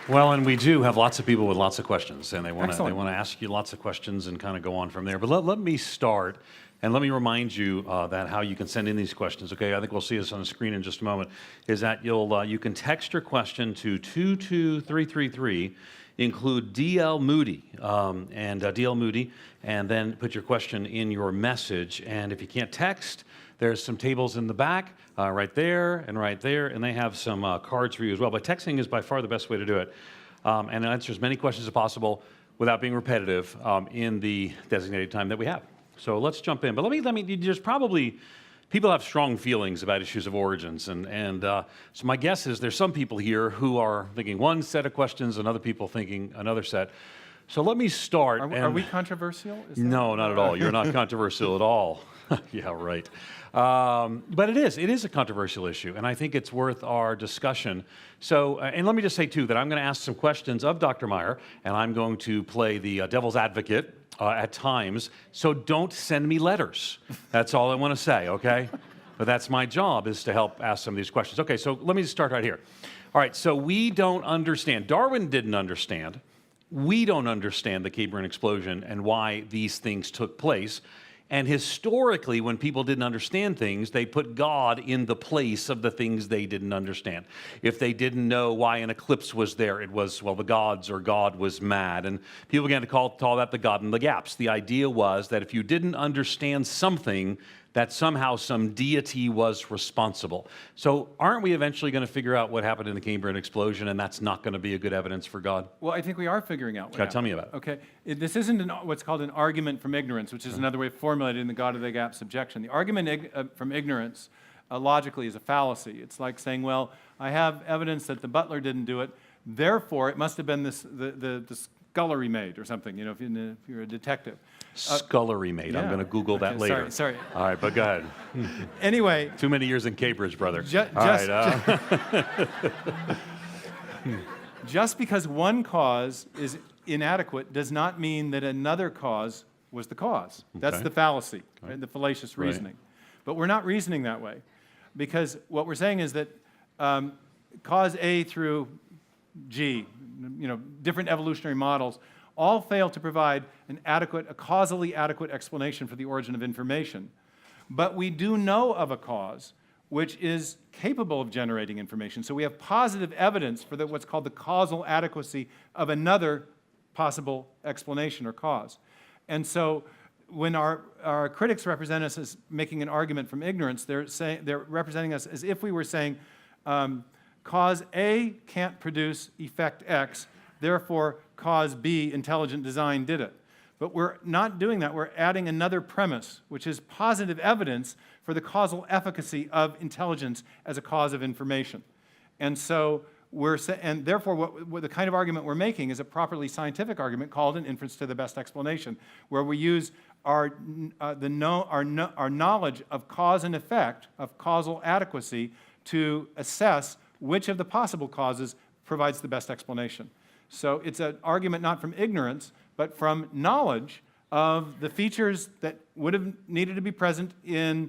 Well, and we do have lots of people with lots of questions, and they want Excellent. to ask you lots of questions and kind of go on from there. But let me start, and let me remind you that how you can send in these questions. Okay, I think we'll see this on the screen in just a moment. Is that you can text your question to 22333. Include DL Moody DL Moody, and then put your question in your message. And if you can't text, there's some tables in the back, right there, and they have some cards for you as well. But texting is by far the best way to do it, and it answers as many questions as possible without being repetitive in the designated time that we have. So let's jump in. But let me. There's probably people have strong feelings about issues of origins, and so my guess is there's some people here who are thinking one set of questions, and other people thinking another set. So let me start. Are we controversial? No, not at all. You're not controversial at all. Yeah, right. But it is a controversial issue, and I think it's worth our discussion. So, and let me just say, too, that I'm going to ask some questions of Dr. Meyer, and I'm going to play the devil's advocate at times, so don't send me letters. That's all I want to say, okay? But that's my job, is to help ask some of these questions. Okay, so let me just start right here. All right, so we don't understand. Darwin didn't understand. We don't understand the Cambrian explosion and why these things took place. And historically, when people didn't understand things, they put God in the place of the things they didn't understand. If they didn't know why an eclipse was there, it was, well, the gods or God was mad. And people began to call that the God in the gaps. The idea was that if you didn't understand something, that somehow some deity was responsible. So aren't we eventually going to figure out what happened in the Cambrian explosion, and that's not going to be a good evidence for God? Well, I think we are figuring out what happened. Tell me about it. Okay. This isn't what's called an argument from ignorance, which is another way of formulating the God of the gaps objection. The argument from ignorance, logically, is a fallacy. It's like saying, well, I have evidence that the butler didn't do it, therefore it must have been the scullery maid or something, you know, if you're a detective. Scullery maid. Yeah. I'm going to Google that later. Sorry. All right, but go ahead. Anyway. Too many years in Cambridge, brother. Just because one cause is inadequate does not mean that another cause was the cause. That's the fallacy, right? The fallacious reasoning. But we're not reasoning that way, because what we're saying is that cause A through G, you know, different evolutionary models, all fail to provide a causally adequate explanation for the origin of information. But we do know of a cause which is capable of generating information. So we have positive evidence for what's called the causal adequacy of another possible explanation or cause. And so when our critics represent us as making an argument from ignorance, they're representing us as if we were saying, cause A can't produce effect X, therefore cause B, intelligent design, did it. But we're not doing that. We're adding another premise, which is positive evidence for the causal efficacy of intelligence as a cause of information. And so and therefore what the kind of argument we're making is a properly scientific argument called an inference to the best explanation, where we use our knowledge of cause and effect, of causal adequacy, to assess which of the possible causes provides the best explanation. So it's an argument not from ignorance, but from knowledge of the features that would have needed to be present to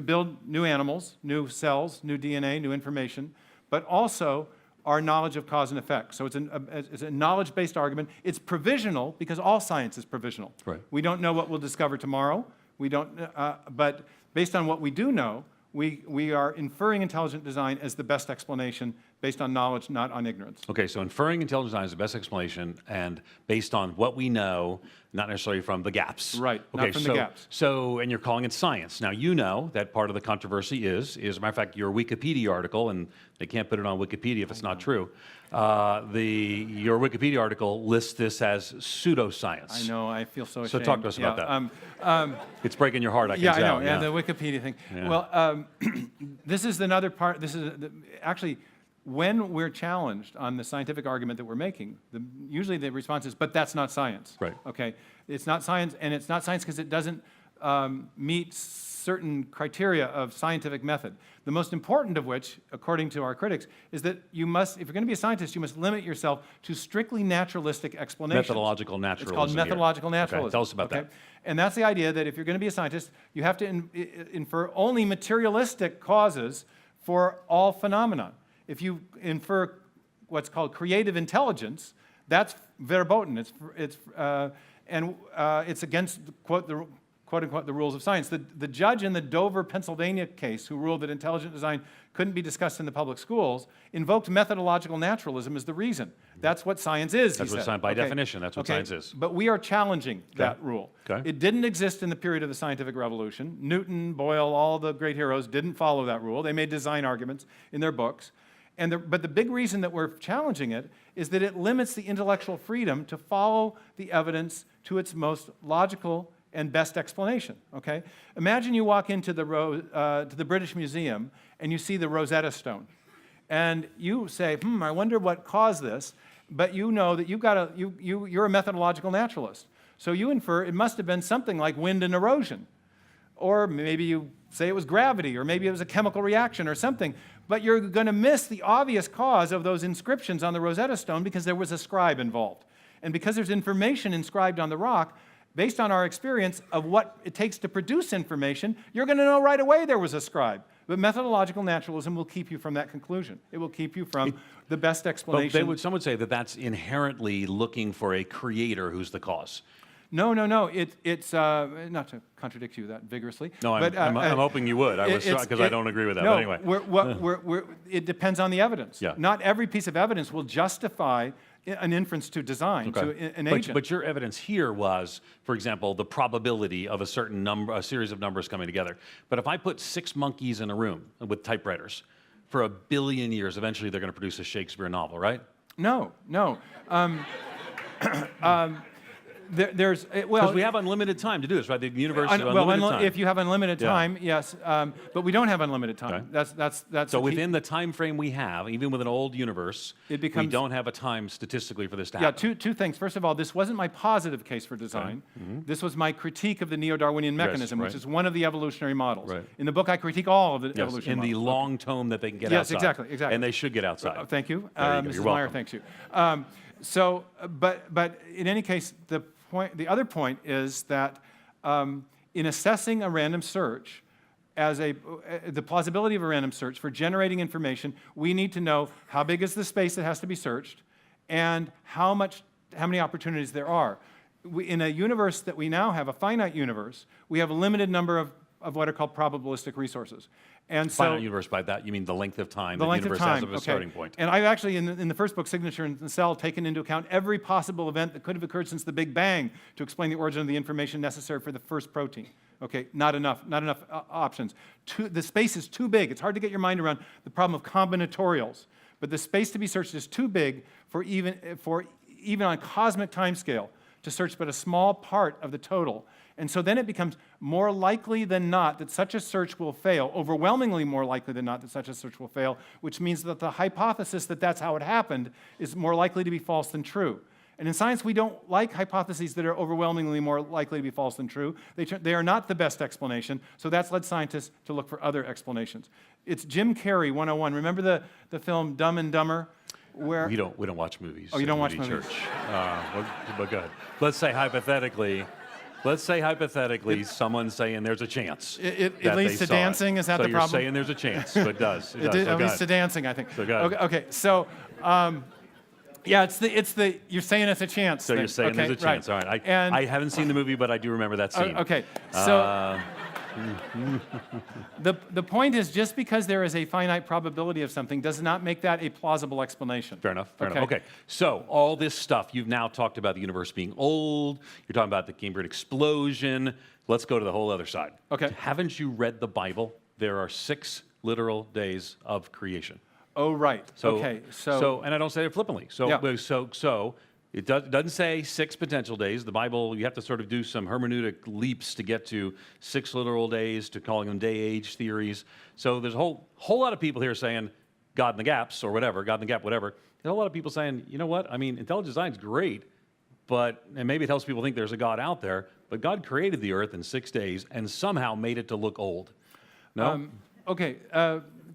build new animals, new cells, new DNA, new information, but also our knowledge of cause and effect. So it's a knowledge-based argument. It's provisional because all science is provisional. Right. We don't know what we'll discover tomorrow. But based on what we do know, we are inferring intelligent design as the best explanation based on knowledge, not on ignorance. Okay, so inferring intelligent design is the best explanation, and based on what we know, not necessarily from the gaps. Right, okay, not from the gaps. And you're calling it science. Now, you know that part of the controversy is, as a matter of fact, your Wikipedia article, and they can't put it on Wikipedia if it's not true, your Wikipedia article lists this as pseudoscience. I know, I feel so ashamed. So talk to us about that. It's breaking your heart, I can tell. Yeah, I know, yeah, the Wikipedia thing. Yeah. Well, this is another part, actually, when we're challenged on the scientific argument that we're making, usually the response is, but that's not science. Right. Okay, it's not science, and it's not science because it doesn't meet certain criteria of scientific method. The most important of which, according to our critics, is that you must, if you're going to be a scientist, you must limit yourself to strictly naturalistic explanations. Methodological naturalism. It's called methodological naturalism. Okay, tell us about that. And that's the idea that if you're going to be a scientist, you have to infer only materialistic causes for all phenomena. If you infer what's called creative intelligence, that's verboten. It's against, quote unquote, the rules of science. The judge in the Dover, Pennsylvania case who ruled that intelligent design couldn't be discussed in the public schools invoked methodological naturalism as the reason. That's what science is, That's he what said. science, by definition, that's what science is. But we are challenging that rule. Okay. It didn't exist in the period of the scientific revolution. Newton, Boyle, all the great heroes didn't follow that rule. They made design arguments in their books. But the big reason that we're challenging it is that it limits the intellectual freedom to follow the evidence to its most logical and best explanation, okay? Imagine you walk into the British Museum and you see the Rosetta Stone. And you say, I wonder what caused this. But you know that you're a methodological naturalist. So you infer it must have been something like wind and erosion. Or maybe you say it was gravity, or maybe it was a chemical reaction or something. But you're going to miss the obvious cause of those inscriptions on the Rosetta Stone because there was a scribe involved. And because there's information inscribed on the rock, based on our experience of what it takes to produce information, you're going to know right away there was a scribe. But methodological naturalism will keep you from that conclusion. It will keep you from the best explanation. But some would say that that's inherently looking for a creator who's the cause. No. It's not to contradict you that vigorously. No, I'm hoping you would. Because I don't agree with that. No, but anyway, it depends on the evidence. Yeah. Not every piece of evidence will justify an inference to design, to an agent. But your evidence here was, for example, the probability of a certain number, a series of numbers coming together. But if I put 6 monkeys in a room with typewriters for 1 billion years, eventually they're going to produce a Shakespeare novel, right? No. Because we have unlimited time to do this, right? The universe is unlimited time. If you have unlimited time, yes, but we don't have unlimited time. Okay. That's so within the time frame we have, even with an old universe, we don't have a time statistically for this to happen. Yeah, two things. First of all, this wasn't my positive case for design. Okay. Mm-hmm. This was my critique of the neo-Darwinian mechanism, which is one of the evolutionary models. Right. In the book, I critique all of the evolutionary models. In the long tome that they can get outside. Yes, exactly. And they should get outside. Thank you. Mrs. Meyer, thanks you. But in any case, the other point is that in assessing a random search, the plausibility of a random search for generating information, we need to know how big is the space that has to be searched and how many opportunities there are. In a universe that we now have, a finite universe, we have a limited number of what are called probabilistic resources. And so, finite universe, by that you mean the length of time the universe has of a starting point. And I've actually, in the first book, Signature in the Cell, taken into account every possible event that could have occurred since the Big Bang to explain the origin of the information necessary for the first protein. Okay, not enough options. The space is too big. It's hard to get your mind around the problem of combinatorials. But the space to be searched is too big for even on a cosmic timescale to search but a small part of the total. And so then it becomes more likely than not that such a search will fail, overwhelmingly more likely than not that such a search will fail, which means that the hypothesis that that's how it happened is more likely to be false than true. And in science, we don't like hypotheses that are overwhelmingly more likely to be false than true. They are not the best explanation, so that's led scientists to look for other explanations. It's Jim Carrey 101. Remember the film Dumb and Dumber? Where we don't watch movies. Oh, you don't watch movies? Church. But good. Let's say hypothetically, someone's saying there's a chance. It leads to dancing. Is that the problem? So you're saying there's a chance. So it does. It leads to dancing, I think. So go ahead. Okay. So, yeah, you're saying it's a chance. So you're saying there's a chance. Right. All right. I haven't seen the movie, but I do remember that scene. Okay. So. The point is, just because there is a finite probability of something does not make that a plausible explanation. Fair enough. Okay. So all this stuff, you've now talked about the universe being old. You're talking about the Cambrian explosion. Let's go to the whole other side. Okay. Haven't you read the Bible? There are 6 literal days of creation. Oh, right. Okay. So, and I don't say it flippantly. So, yeah. So it doesn't say 6 potential days. The Bible, you have to sort of do some hermeneutic leaps to get to 6 literal days, to calling them day-age theories. So there's a whole lot of people here saying God in the gaps or whatever, God in the gap, whatever. There's a lot of people saying, you know what? I mean, intelligent design is great, and maybe it helps people think there's a God out there, but God created the earth in 6 days and somehow made it to look old. No? Okay.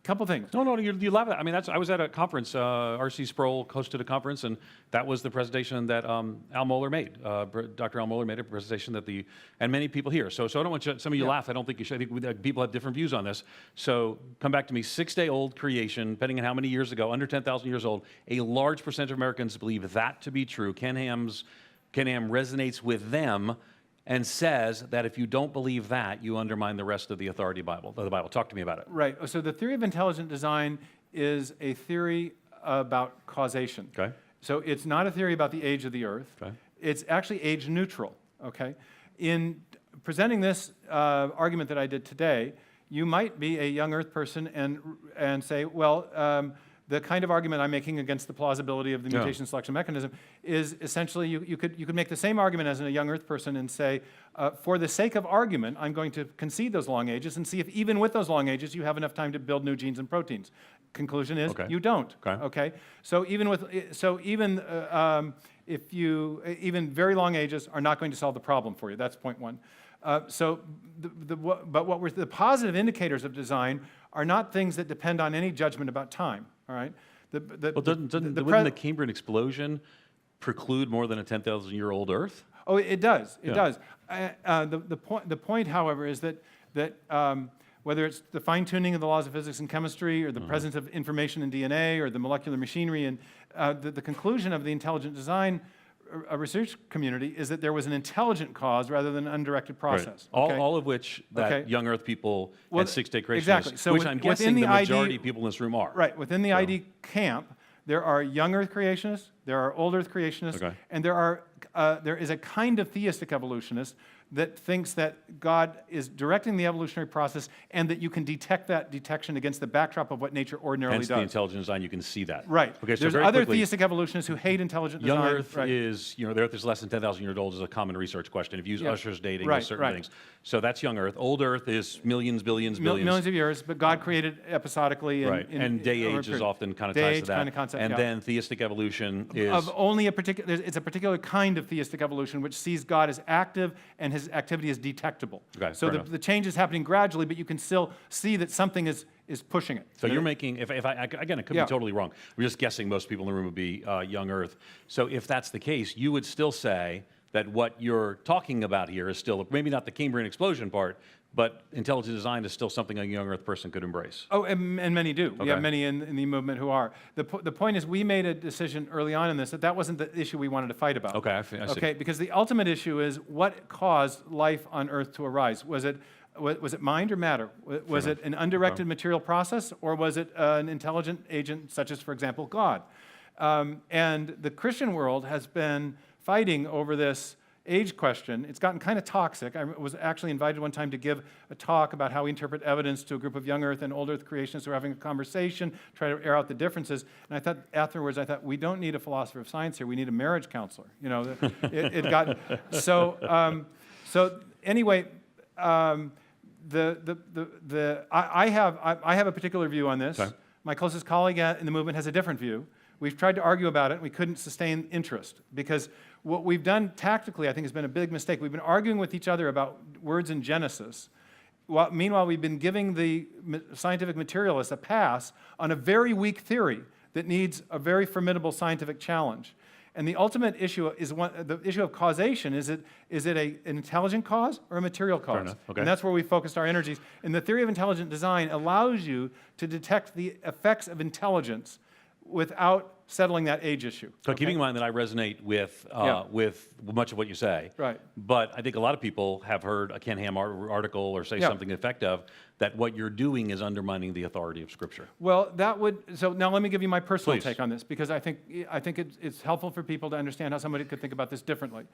couple things. No, you love it. I mean, I was at a conference. R.C. Sproul hosted a conference, and that was the presentation that Al Mohler made. Dr. Al Mohler made a presentation and many people here. So I don't want you, some of you laugh. I don't think you should. I think people have different views on this. So come back to me. 6-day-old creation, depending on how many years ago, under 10,000 years old. A large percentage of Americans believe that to be true. Ken Ham resonates with them and says that if you don't believe that, you undermine the rest of the authority of the Bible. Talk to me about it. Right. So the theory of intelligent design is a theory about causation. Okay. So it's not a theory about the age of the earth. Okay. It's actually age neutral. Okay. In presenting this argument that I did today, you might be a young earth person and say, well, the kind of argument I'm making against the plausibility of the mutation selection mechanism is essentially you could make the same argument as a young earth person and say, for the sake of argument, I'm going to concede those long ages and see if even with those long ages you have enough time to build new genes and proteins. Conclusion is you don't. Okay. So even very long ages are not going to solve the problem for you. That's point one. The positive indicators of design are not things that depend on any judgment about time. All right. Wouldn't the Cambrian explosion preclude more than a 10,000-year-old Earth? Oh, it does. It does. The point, however, is that whether it's the fine-tuning of the laws of physics and chemistry, or the presence of information in DNA, or the molecular machinery, and the conclusion of the intelligent design research community is that there was an intelligent cause rather than an undirected process. Right. All of which young Earth people and 6-day creationists, exactly. So which I'm guessing the majority of people in this room are. Right. Within the ID camp, there are young Earth creationists, there are old Earth creationists, and there is a kind of theistic evolutionist that thinks that God is directing the evolutionary process and that you can detect that detection against the backdrop of what nature ordinarily does. Hence the intelligent design, you can see that. Right. Okay, so there's other theistic evolutionists who hate intelligent design. Young Earth is, the Earth is less than 10,000 years old is a common research question. If you use Usher's dating or certain things. So that's young Earth. Old Earth is millions, billions. Millions of years, but God created episodically. And day age is often kind of ties to that. Kind of concept, and then theistic evolution is... Of only a particular, it's a particular kind of theistic evolution which sees God as active and his activity as detectable. Okay, so the change is happening gradually, but you can still see that something is pushing it. So you're making, if I again, it could be totally wrong. We're just guessing most people in the room would be young Earth. So if that's the case, you would still say that what you're talking about here is still, maybe not the Cambrian explosion part, but intelligent design is still something a young Earth person could embrace. Oh, and many do. We have many in the movement who are. The point is, we made a decision early on in this that wasn't the issue we wanted to fight about. Okay, I see. Okay, because the ultimate issue is what caused life on Earth to arise. Was it mind or matter? Was it an undirected material process, or was it an intelligent agent such as, for example, God? And the Christian world has been fighting over this age question. It's gotten kind of toxic. I was actually invited one time to give a talk about how we interpret evidence to a group of young Earth and old Earth creationists who were having a conversation, try to air out the differences. And I thought afterwards, we don't need a philosopher of science here. We need a marriage counselor. It got so. So anyway, I have a particular view on this. Okay. My closest colleague in the movement has a different view. We've tried to argue about it, and we couldn't sustain interest because what we've done tactically, I think, has been a big mistake. We've been arguing with each other about words in Genesis. Meanwhile, we've been giving the scientific materialists a pass on a very weak theory that needs a very formidable scientific challenge. And the ultimate issue is the issue of causation. Is it an intelligent cause or a material cause? Fair enough. Okay. And that's where we focused our energies. And the theory of intelligent design allows you to detect the effects of intelligence without settling that age issue. So keeping in mind that I resonate with much of what you say, right? But I think a lot of people have heard a Ken Ham article or say something effective that what you're doing is undermining the authority of Scripture. Well, so now let me give you my personal take on this, because I think it's helpful for people to understand how somebody could think about this differently.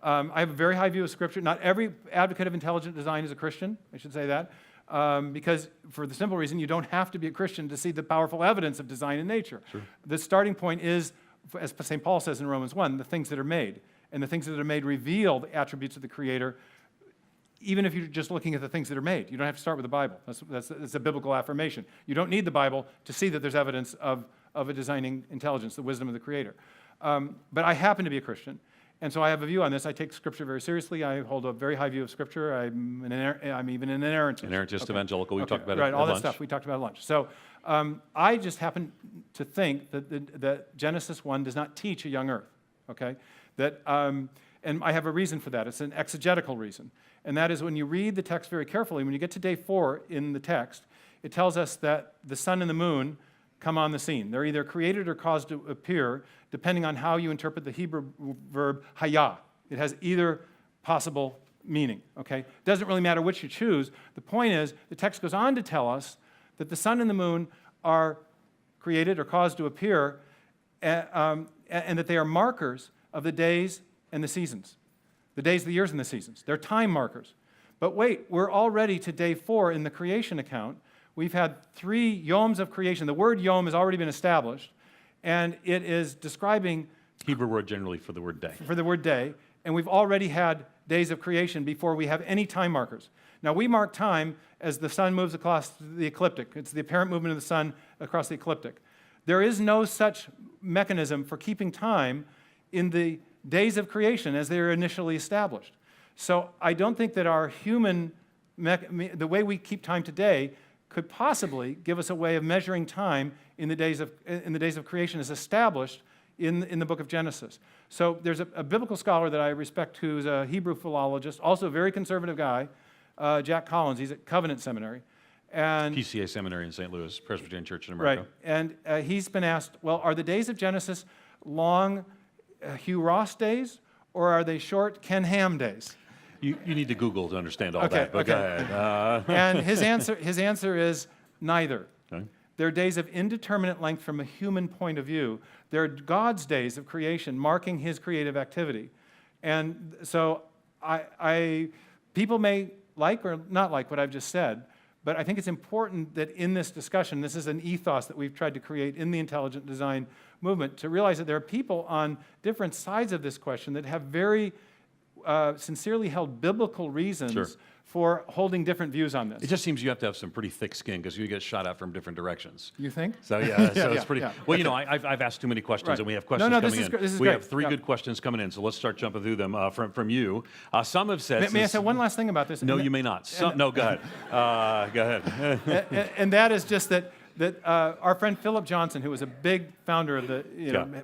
I have a very high view of Scripture. Not every advocate of intelligent design is a Christian, I should say that. Because for the simple reason, you don't have to be a Christian to see the powerful evidence of design in nature. Sure. The starting point is, as St. Paul says in Romans 1, the things that are made. And the things that are made reveal the attributes of the Creator, even if you're just looking at the things that are made. You don't have to start with the Bible. That's a biblical affirmation. You don't need the Bible to see that there's evidence of a designing intelligence, the wisdom of the Creator. But I happen to be a Christian. And so I have a view on this. I take Scripture very seriously. I hold a very high view of Scripture. I'm even an inerrantist. Inerrantist, evangelical, we talked about it right, at all that lunch. stuff we talked about at lunch. So I just happen to think that Genesis 1 does not teach a young earth, okay? And I have a reason for that. It's an exegetical reason. And that is when you read the text very carefully, when you get to day 4 in the text, it tells us that the sun and the moon come on the scene. They're either created or caused to appear, depending on how you interpret the Hebrew verb hayah. It has either possible meaning, okay? It doesn't really matter which you choose. The point is, the text goes on to tell us that the sun and the moon are created or caused to appear, and that they are markers of the days and the seasons. The days, the years, and the seasons. They're time markers. But wait, we're already to day 4 in the creation account. We've had 3 yoms of creation. The word yom has already been established, and it is describing Hebrew word generally for the word day. For the word day, and we've already had days of creation before we have any time markers. Now, we mark time as the sun moves across the ecliptic. It's the apparent movement of the sun across the ecliptic. There is no such mechanism for keeping time in the days of creation as they are initially established. So I don't think that our the way we keep time today could possibly give us a way of measuring time in the days of creation as established in the book of Genesis. So there's a biblical scholar that I respect who's a Hebrew philologist, also a very conservative guy, Jack Collins. He's at Covenant Seminary. And PCA Seminary in St. Louis, Presbyterian Church in America. Right, and he's been asked, well, are the days of Genesis long Hugh Ross days, or are they short Ken Ham days? You need to Google to understand all that, but go ahead. And his answer is neither. Okay. They're days of indeterminate length from a human point of view. They're God's days of creation, marking his creative activity. And so people may like or not like what I've just said, but I think it's important that in this discussion, this is an ethos that we've tried to create in the intelligent design movement, to realize that there are people on different sides of this question that have very sincerely held biblical reasons for holding different views on this. It just seems you have to have some pretty thick skin because you get shot at from different directions. You think? So it's pretty. Well, you know, I've asked too many questions, Right. and we have questions coming in. This is we great. have 3 good questions coming in, so let's start jumping through them from you. Some have said. May I say one last thing about this? No, you may not. No, go ahead. Go ahead. and that is just that our friend Philip Johnson, who was a big founder of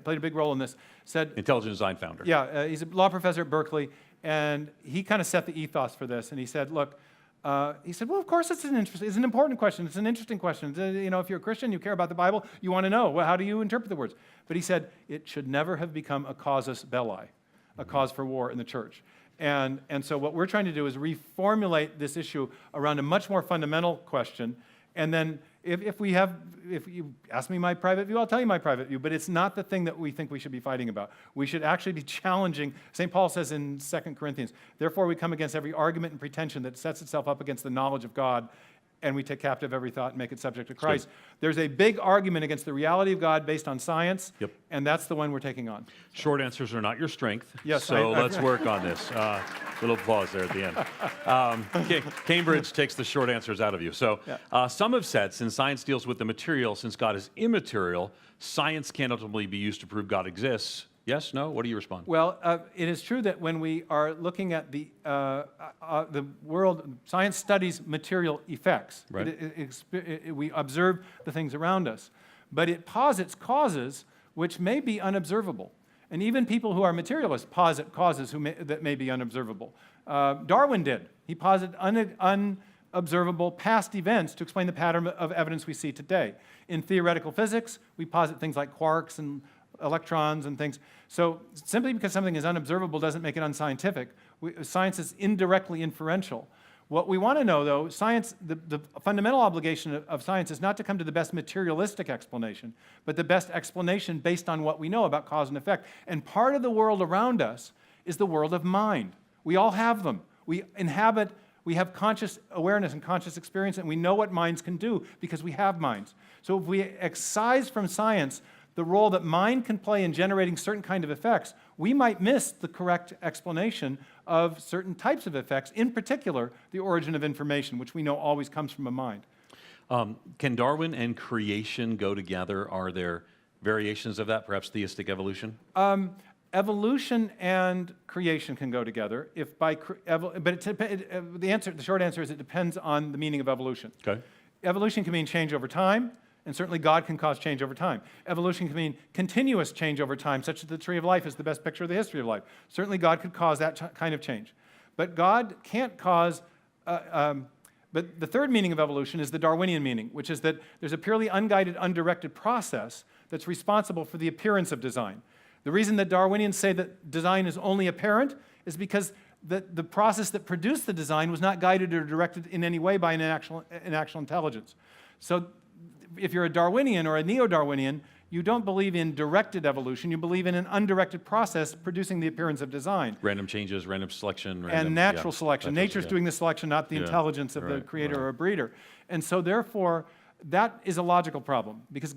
played a big role in this, said. Intelligent design founder. Yeah, he's a law professor at Berkeley, and he kind of set the ethos for this. And he said, look. Well, of course it's an important question. It's an interesting question. If you're a Christian, you care about the Bible, you want to know, well, how do you interpret the words? But he said, it should never have become a casus belli, a cause for war in the church. And so what we're trying to do is reformulate this issue around a much more fundamental question. And then if you ask me my private view, I'll tell you my private view, but it's not the thing that we think we should be fighting about. We should actually be challenging. St. Paul says in 2 Corinthians, therefore we come against every argument and pretension that sets itself up against the knowledge of God, and we take captive every thought and make it subject to Christ. There's a big argument against the reality of God based on science, and that's the one we're taking on. Short answers are not your strength, yes, so let's work on this. Little applause there at the end. Cambridge takes the short answers out of you. So some have said, since science deals with the material, since God is immaterial, science can't ultimately be used to prove God exists. Yes, no? What do you respond? Well, it is true that when we are looking at the world, science studies material effects. Right. We observe the things around us. But it posits causes which may be unobservable. And even people who are materialists posit causes that may be unobservable. Darwin did. He posited unobservable past events to explain the pattern of evidence we see today. In theoretical physics, we posit things like quarks and electrons and things. So simply because something is unobservable doesn't make it unscientific. Science is indirectly inferential. What we want to know, though, science, the fundamental obligation of science is not to come to the best materialistic explanation, but the best explanation based on what we know about cause and effect. And part of the world around us is the world of mind. We all have them. We have conscious awareness and conscious experience, and we know what minds can do because we have minds. So if we excise from science the role that mind can play in generating certain kind of effects, we might miss the correct explanation of certain types of effects, in particular, the origin of information, which we know always comes from a mind. Can Darwin and creation go together? Are there variations of that, perhaps theistic evolution? evolution and creation can go together. If by the short answer is it depends on the meaning of evolution. Okay. Evolution can mean change over time, and certainly God can cause change over time. Evolution can mean continuous change over time, such that the tree of life is the best picture of the history of life. Certainly God could cause that kind of change. But God can't cause, but the third meaning of evolution is the Darwinian meaning, which is that there's a purely unguided, undirected process that's responsible for the appearance of design. The reason that Darwinians say that design is only apparent is because the process that produced the design was not guided or directed in any way by an actual intelligence. So if you're a Darwinian or a neo-Darwinian, you don't believe in directed evolution. You believe in an undirected process producing the appearance of design. Random changes, random selection. And natural selection. Nature's doing the selection, not the intelligence of the creator or a breeder. And so therefore, that is a logical problem because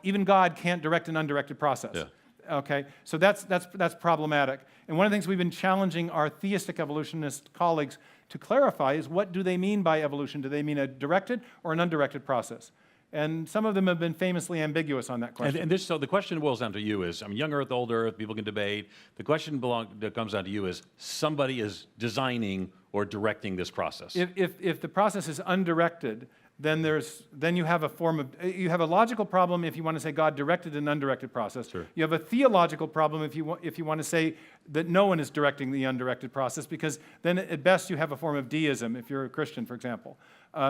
even God can't direct an undirected process. Yeah. Okay, so that's problematic. And one of the things we've been challenging our theistic evolutionist colleagues to clarify is what do they mean by evolution? Do they mean a directed or an undirected process? And some of them have been famously ambiguous on that question. So the question boils down to you is, young Earth, old Earth, people can debate. The question that comes down to you is, somebody is designing or directing this process. If the process is undirected, then you have a logical problem if you want to say God directed an undirected process. Sure. You have a theological problem if you want to say that no one is directing the undirected process, because then at best you have a form of deism if you're a Christian, for example,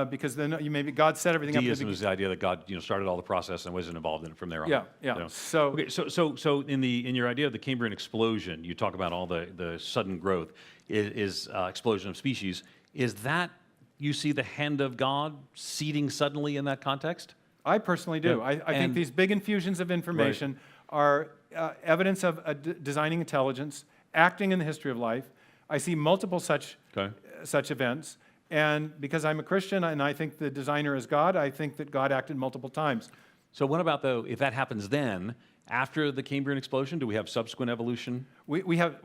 because then God set everything up. Deism is the idea that God started all the process and wasn't involved in it from there on. Yeah. So in your idea of the Cambrian explosion, you talk about all the sudden growth is explosion of species. Is that you see the hand of God seeding suddenly in that context? I personally do. Yeah. I think these big infusions of information are evidence of a designing intelligence acting in the history of life. I see multiple such events. And because I'm a Christian and I think the designer is God, I think that God acted multiple times. So what about, though, if that happens then, after the Cambrian explosion, do we have subsequent evolution? We have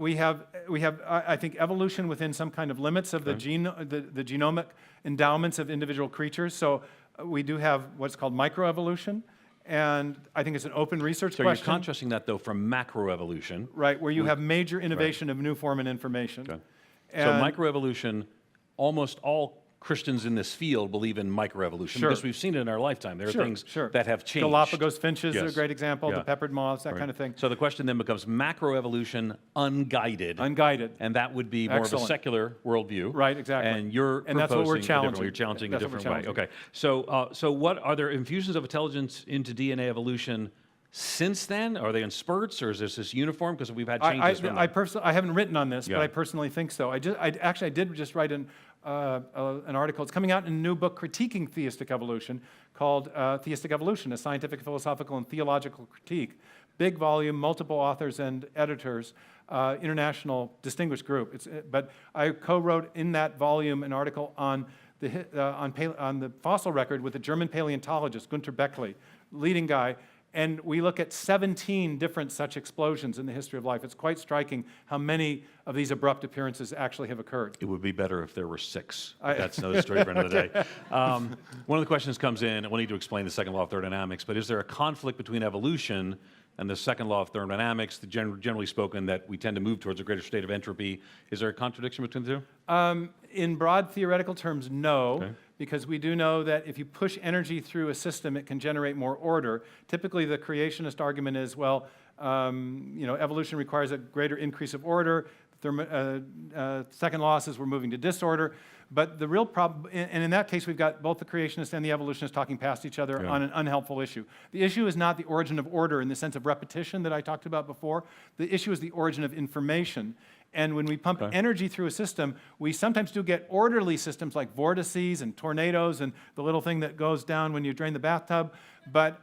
I think evolution within some kind of limits of the genomic endowments of individual creatures. So we do have what's called microevolution, and I think it's an open research question. So you're contrasting that, though, from macroevolution. Right, where you have major innovation of new form and information. Okay. So microevolution, almost all Christians in this field believe in microevolution because we've seen it in our lifetime. There are things that have changed. Galapagos finches are a great example, the peppered moths, that kind of thing. So the question then becomes macroevolution unguided. Unguided. And that would be more of a secular worldview. Right, exactly. And that's what we're challenging. You're challenging a different way. Okay. So what are there infusions of intelligence into DNA evolution since then? Are they in spurts, or is this uniform? Because we've had changes. I haven't written on this, but I personally think so. I did just write an article. It's coming out in a new book critiquing theistic evolution called Theistic Evolution, a scientific, philosophical, and theological critique. Big volume, multiple authors and editors, international distinguished group. But I co-wrote in that volume an article on the fossil record with a German paleontologist, Gunter Beckley, leading guy. And we look at 17 different such explosions in the history of life. It's quite striking how many of these abrupt appearances actually have occurred. It would be better if there were 6. That's another story for another day. One of the questions comes in, we'll need to explain the second law of thermodynamics, but is there a conflict between evolution and the second law of thermodynamics, generally spoken, that we tend to move towards a greater state of entropy? Is there a contradiction between the two? In broad theoretical terms, no. Because we do know that if you push energy through a system, it can generate more order. Typically, the creationist argument is, well, evolution requires a greater increase of order. Second law says we're moving to disorder. But the real problem, and in that case, we've got both the creationist and the evolutionist talking past each other on an unhelpful issue. The issue is not the origin of order in the sense of repetition that I talked about before. The issue is the origin of information. And when we pump energy through a system, we sometimes do get orderly systems like vortices and tornadoes and the little thing that goes down when you drain the bathtub. But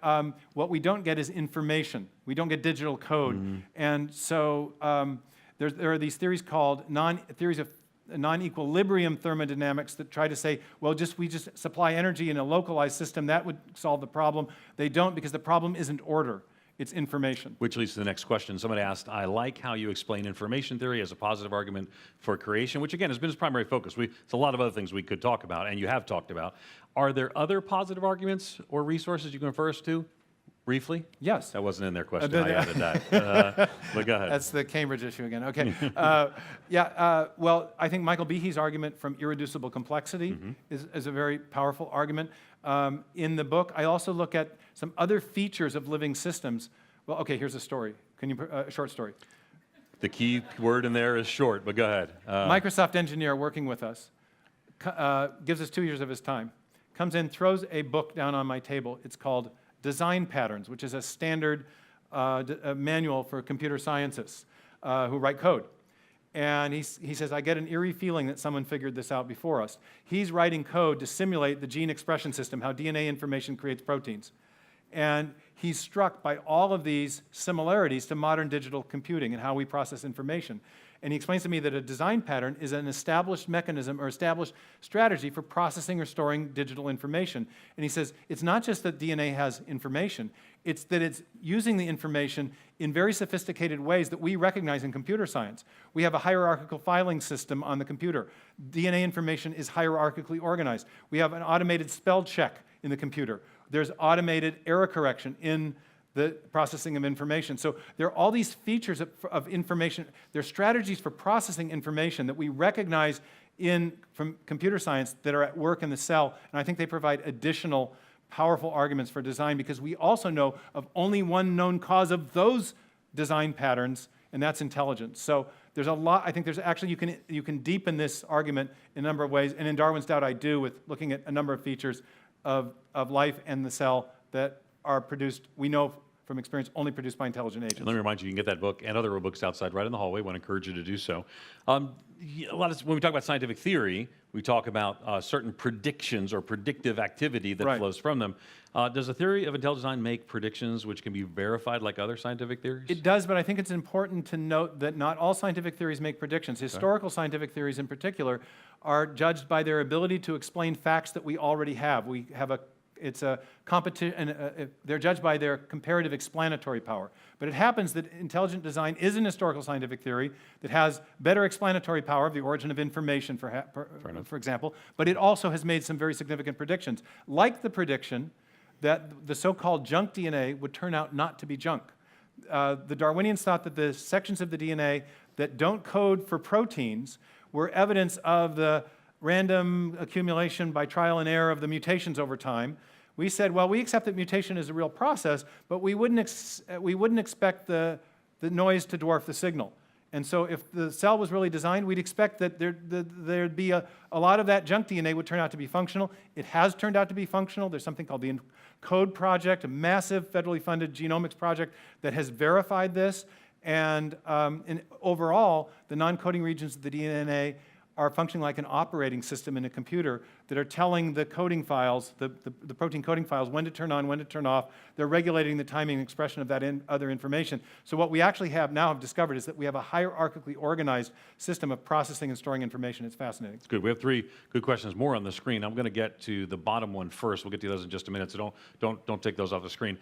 what we don't get is information. We don't get digital code. And so there are these theories called theories of non-equilibrium thermodynamics that try to say, well, we just supply energy in a localized system. That would solve the problem. They don't, because the problem isn't order. It's information. Which leads to the next question. Somebody asked, I like how you explain information theory as a positive argument for creation, which again has been his primary focus. There's a lot of other things we could talk about, and you have talked about. Are there other positive arguments or resources you can refer us to? briefly? Yes. That wasn't in their question. I added that. But go ahead. That's the Cambridge issue again. Okay. Well, I think Michael Behe's argument from irreducible complexity is a very powerful argument. In the book, I also look at some other features of living systems. Well, okay, here's a story. Can you, a short story. The key word in there is short, but go ahead. Microsoft engineer working with us gives us 2 years of his time. Comes in, throws a book down on my table. It's called Design Patterns, which is a standard manual for computer scientists who write code. And he says, I get an eerie feeling that someone figured this out before us. He's writing code to simulate the gene expression system, how DNA information creates proteins. And he's struck by all of these similarities to modern digital computing and how we process information. And he explains to me that a design pattern is an established mechanism or established strategy for processing or storing digital information. And he says, it's not just that DNA has information, it's that it's using the information in very sophisticated ways that we recognize in computer science. We have a hierarchical filing system on the computer. DNA information is hierarchically organized. We have an automated spell check in the computer. There's automated error correction in the processing of information. So there are all these features of information. There are strategies for processing information that we recognize from computer science that are at work in the cell, and I think they provide additional powerful arguments for design because we also know of only one known cause of those design patterns, and that's intelligence. So there's a lot, I think there's actually, you can deepen this argument in a number of ways, and in Darwin's Doubt I do with looking at a number of features of life and the cell that are produced, we know from experience, only produced by intelligent agents. And let me remind you, you can get that book and other books outside right in the hallway. I want to encourage you to do so. When we talk about scientific theory, we talk about certain predictions or predictive activity that flows from them. Does a theory of intelligent design make predictions which can be verified like other scientific theories? It does, but I think it's important to note that not all scientific theories make predictions. Historical scientific theories in particular are judged by their ability to explain facts that we already have. We have it's a competition, they're judged by their comparative explanatory power. But it happens that intelligent design is an historical scientific theory that has better explanatory power of the origin of information, for example, but it also has made some very significant predictions, like the prediction that the so-called junk DNA would turn out not to be junk. The Darwinians thought that the sections of the DNA that don't code for proteins were evidence of the random accumulation by trial and error of the mutations over time. We said, well, we accept that mutation is a real process, but we wouldn't expect the noise to dwarf the signal. And so if the cell was really designed, we'd expect that there'd be a lot of that junk DNA would turn out to be functional. It has turned out to be functional. There's something called the ENCODE project, a massive federally funded genomics project that has verified this. And overall, the non-coding regions of the DNA are functioning like an operating system in a computer that are telling the coding files, the protein coding files, when to turn on, when to turn off. They're regulating the timing and expression of that other information. So what we actually have discovered is that we have a hierarchically organized system of processing and storing information. It's fascinating. It's good. We have 3 good questions more on the screen. I'm going to get to the bottom one first. We'll get to those in just a minute, so don't take those off the screen.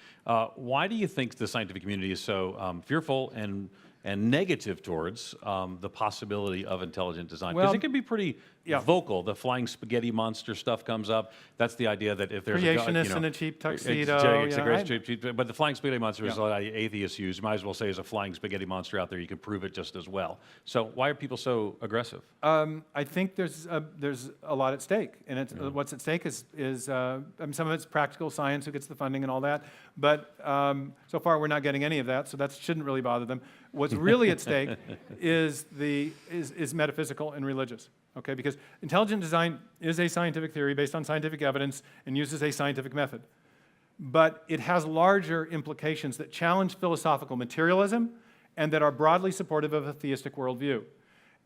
Why do you think the scientific community is so fearful and negative towards the possibility of intelligent design? Because it can be pretty vocal. The flying spaghetti monster stuff comes up. That's the idea that if there's creationist in a cheap tuxedo. It's a great cheap, but the flying spaghetti monster is what atheists use. You might as well say there's a flying spaghetti monster out there. You can prove it just as well. So why are people so aggressive? I think there's a lot at stake, and what's at stake is some of it's practical science, who gets the funding and all that. But so far we're not getting any of that, so that shouldn't really bother them. What's really at stake is metaphysical and religious. Okay, because intelligent design is a scientific theory based on scientific evidence and uses a scientific method. But it has larger implications that challenge philosophical materialism and that are broadly supportive of a theistic worldview.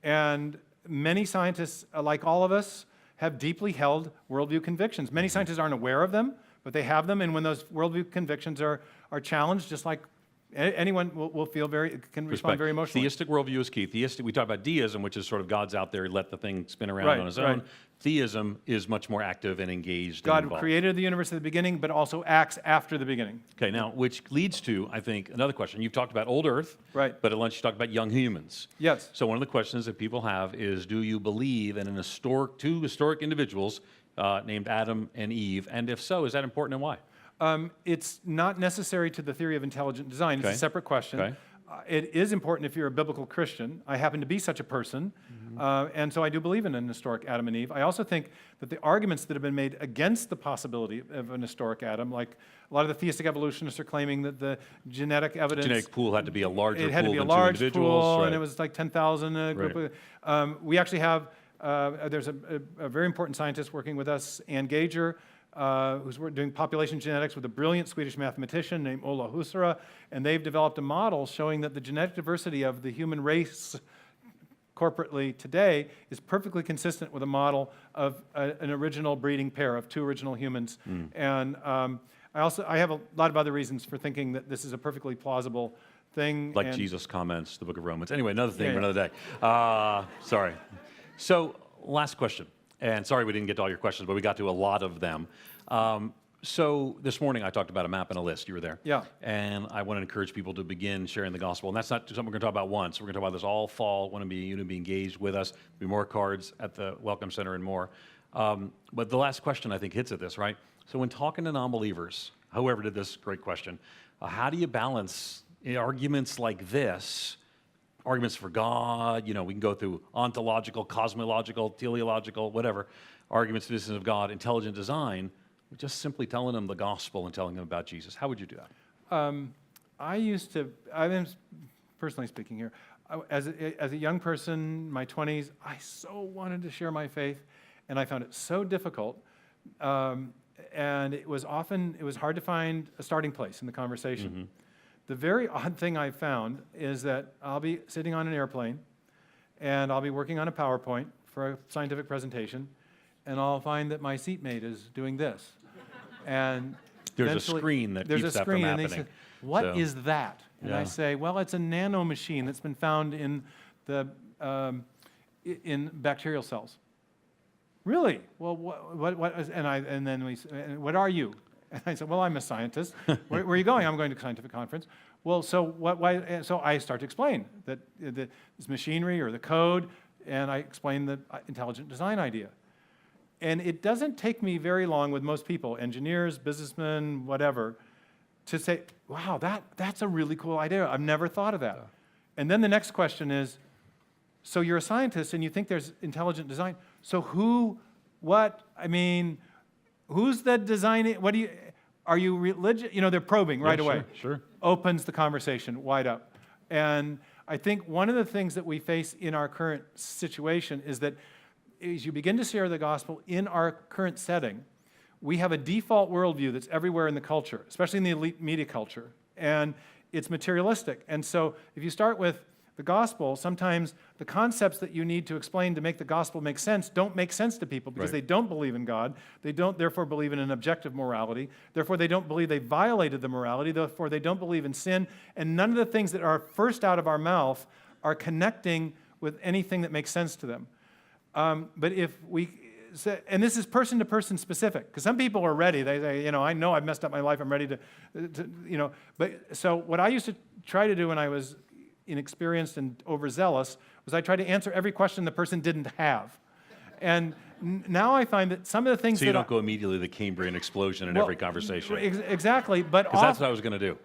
And many scientists, like all of us, have deeply held worldview convictions. Many scientists aren't aware of them, but they have them, and when those worldview convictions are challenged, just like anyone will can respond very emotionally. Theistic worldview is key. We talk about deism, which is sort of God's out there, let the thing spin around on his own. Theism is much more active and engaged. God created the universe at the beginning, but also acts after the beginning. Okay, now, which leads to, I think, another question. You've talked about old Earth, but at lunch you talked about young humans. Yes. So one of the questions that people have is, do you believe in two historic individuals named Adam and Eve? And if so, is that important and why? It's not necessary to the theory of intelligent design. It's Okay. a separate question. Okay. It is important if you're a biblical Christian. I happen to be such a person, and so I do believe in an historic Adam and Eve. I also think that the arguments that have been made against the possibility of an historic Adam, like a lot of the theistic evolutionists are claiming that the genetic evidence... Genetic pool had to be a larger It had to pool be a than large two individuals. pool, right. and it was like 10,000 a group. Right. We actually have, there's a very important scientist working with us, Ann Gager, who's doing population genetics with a brilliant Swedish mathematician named Ola Husara, and they've developed a model showing that the genetic diversity of the human race corporately today is perfectly consistent with a model of an original breeding pair of two original humans. And I have a lot of other reasons for thinking that this is a perfectly plausible thing. Like and Jesus comments, the book of Romans. Anyway, another thing Yeah, for another day. Sorry. So, last question. And sorry we didn't get to all your questions, but we got to a lot of them. So this morning I talked about a map and a list. You were there. Yeah. And I want to encourage people to begin sharing the gospel. And that's not something we're going to talk about once. We're going to talk about this all fall. Want you to be engaged with us. There'll be more cards at the Welcome Center and more. But the last question I think hits at this, right? So when talking to non-believers, whoever did this, great question, how do you balance arguments like this, arguments for God, we can go through ontological, cosmological, teleological, whatever, arguments for the existence of God, intelligent design, with just simply telling them the gospel and telling them about Jesus. How would you do that? I'm personally speaking here, as a young person, my 20s, I so wanted to share my faith, and I found it so difficult, and it was hard to find a starting place in the conversation. The very odd thing I found is that I'll be sitting on an airplane, and I'll be working on a PowerPoint for a scientific presentation, and I'll find that my seatmate is doing this. And There's a eventually- screen that there's keeps a that screen, from and they happening. say, "What is So, that?" And I yeah. say, "Well, it's a nano machine that's been found in in bacterial cells." Really? Well, what is, and then we say, "What are you?" And I said, "Well, I'm a scientist." Where are you going? "I'm going to a scientific conference." Well, so why? So I start to explain that this machinery or the code, and I explain the intelligent design idea. And it doesn't take me very long with most people, engineers, businessmen, whatever, to say, "Wow, that's a really cool idea. I've never thought of that." And then the next question is, so you're a scientist and you think there's intelligent design. So who's the design? Are you religious? They're probing right away. Sure. Opens the conversation wide up. And I think one of the things that we face in our current situation is that as you begin to share the gospel in our current setting, we have a default worldview that's everywhere in the culture, especially in the elite media culture, and it's materialistic. And so if you start with the gospel, sometimes the concepts that you need to explain to make the gospel make sense don't make sense to people because Right. they don't believe in God. They don't therefore believe in an objective morality. Therefore, they don't believe they violated the morality. Therefore, they don't believe in sin. And none of the things that are first out of our mouth are connecting with anything that makes sense to them. But if we say, and this is person to person specific, because some people are ready. They say, I know I've messed up my life. I'm ready to. But so what I used to try to do when I was inexperienced and overzealous was I tried to answer every question the person didn't have. And now I find that some of the things So you that don't go immediately to the Cambrian explosion in every conversation. Exactly, but Because that's what I was going to do.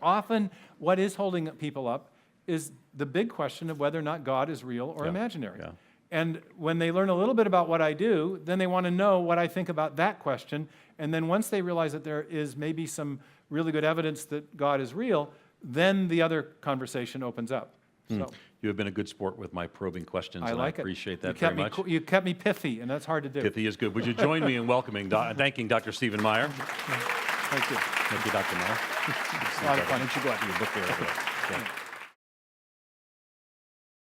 often what is holding people up is the big question of whether or not God is real or imaginary. Yeah. And when they learn a little bit about what I do, then they want to know what I think about that question. And then once they realize that there is maybe some really good evidence that God is real, then the other conversation opens up. So You have been a good sport with my probing questions, I and like I appreciate that you kept very much. You kept me pithy, and that's hard to do. Pithy is good. Would you join me in thanking Dr. Stephen Meyer? Thank you. Thank you, Dr. Meyer. A lot of fun. You should go out to your book there.